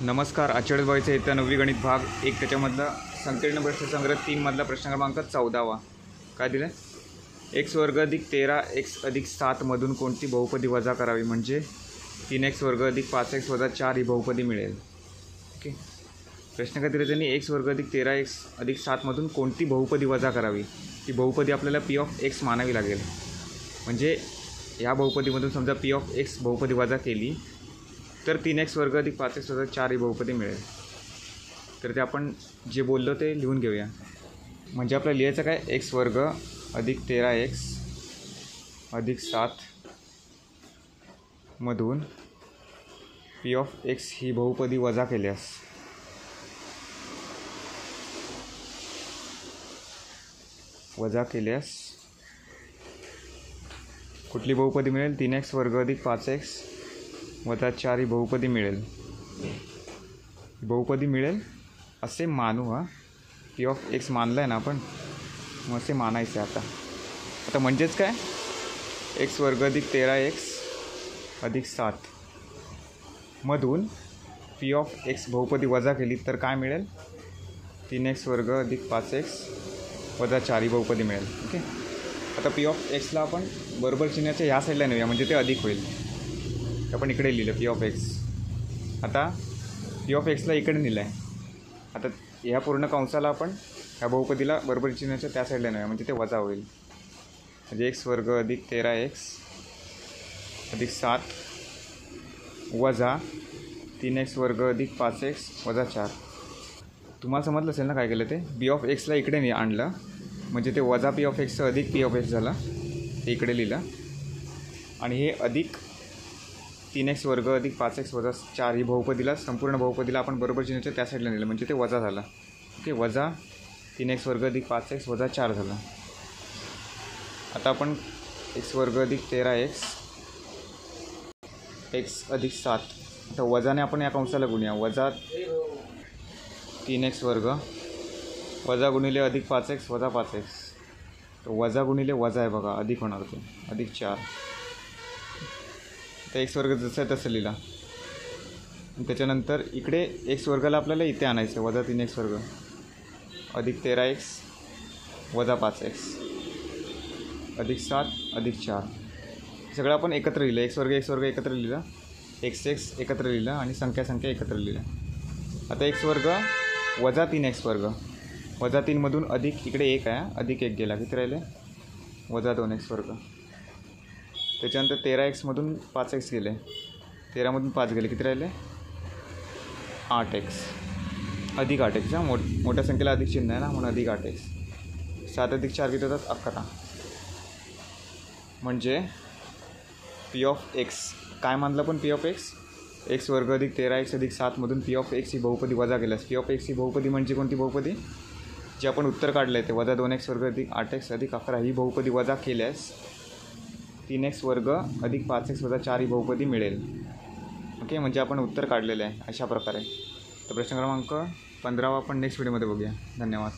नमस्कार. आजच्या व्हायचं इथं 9वी गणित भाग 1 त्याच्यामधला संकीर्ण प्रश्नसंग्रह 3 मधला प्रश्न क्रमांक 14वा. काय दिलं? x वर्ग अधिक 13x अधिक 7 मधून कोणती बहुपदी वजा करावी, म्हणजे 3x वर्ग अधिक 5x वजा 4 ही बहुपदी मिळेल. ओके, प्रश्न काय दिला त्यांनी? x वर्ग अधिक 13x अधिक 7 मधून कोणती बहुपदी वजा करावी. ती बहुपदी आपल्याला p ऑफ x मानावी लागेल. म्हणजे ह्या बहुपदीमधून समजा p ऑफ x बहुपदी वजा केली तर 3x वर्ग अधिक 5x वजा 4 ही बहुपदी मिळेल. तर ते आपण जे बोललो ते लिहून घेऊया. म्हणजे आपल्याला लिहायचं काय? x वर्ग अधिक 13x अधिक 7 मधून p ऑफ x ही बहुपदी वजा केल्यास कुठली बहुपदी मिळेल? 3x वर्ग अधिक 5x वजा 4 ही बहुपदी मिळेल. बहुपदी मिळेल असे मानू. p ऑफ x मानलं आहे ना आपण, मग असे मानायचं आहे. आता म्हणजेच काय? x वर्ग अधिक 13x अधिक 7 मधून p ऑफ x बहुपदी वजा केली तर काय मिळेल? 3x वर्ग अधिक 5x वजा 4 ही बहुपदी मिळेल. ओके, आता p ऑफ xला आपण बरोबर चिन्हाच्या ह्या साईडला नेऊया, म्हणजे ते अधिक होईल. आपण इकडे लिहिलं p ऑफ x. आता p ऑफ xला इकडे नेलं आहे. आता ह्या पूर्ण कंसाला आपण ह्या बहुपदीला बरोबर चिन्हाच्या त्या साईडला नेऊया, म्हणजे ते वजा होईल. म्हणजे x वर्ग अधिक 13x अधिक 7 वजा 3x वर्ग अधिक 5x वजा 4. तुम्हाला समजलं असेल ना काय केलं ते? b ऑफ xला इकडे आणलं, म्हणजे ते वजा p ऑफ x अधिक p ऑफ x झालं. हे इकडे लिहिलं आणि हे अधिक 3x वर्ग अधिक 5x वजा 4 ही बहुपदीला, संपूर्ण बहुपदीला आपण बरोबर चिन्हाच्या त्या साईडला नेलं, म्हणजे ते वजा झालं. ओके, वजा 3x वर्ग अधिक 5x वजा 4 झालं. आता आपण x वर्ग अधिक 13x x अधिक 7, आता वजाने आपण या कंसाला गुणूया. वजा 3x वर्ग वजा गुणिले अधिक 5x वजा 5x. तर वजा गुणिले वजा आहे बघा, अधिक होणार ते, अधिक 4. तर x वर्ग जसं आहे तसं लिहिला. त्याच्यानंतर इकडे x वर्गाला आपल्याला इथे आणायचं. वजा 3x वर्ग अधिक 13x वजा 5x अधिक 7 अधिक 4. सगळं आपण एकत्र लिहिलं. x वर्ग एकत्र लिहिलं, x एकत्र लिहिलं आणि संख्या एकत्र लिहिलं. आता x वर्ग वजा 3x वर्ग वजा 3मधून अधिक इकडे 1 आहे, अधिक 1 गेला, किती राहिले? वजा 2x वर्ग. त्याच्यानंतर 13x मधून 5x गेले, 13मधून 5 गेले, किती राहिले? 8x अधिक 8x. मोठ्या संख्येला अधिक चिन्ह आहे ना, म्हणून अधिक 8x. 7 अधिक 4 किती होतात? 11. म्हणजे p ऑफ x काय मानलं पण? p ऑफ x वर्ग अधिक 13x अधिक 7 मधून p ऑफ x ही बहुपदी वजा केल्यास, p ऑफ x ही बहुपदी म्हणजे कोणती बहुपदी? जे आपण उत्तर काढलं आहे ते वजा 2x वर्ग अधिक 8x अधिक 11 ही बहुपदी वजा केल्यास 3x वर्ग अधिक 5x वजा 4 ही बहुपदी मिळेल. ओके, म्हणजे आपण उत्तर काढलेलं आहे अशा प्रकारे. तर प्रश्न क्रमांक 15 आपण नेक्स्ट व्हिडिओमध्ये बघूया. धन्यवाद.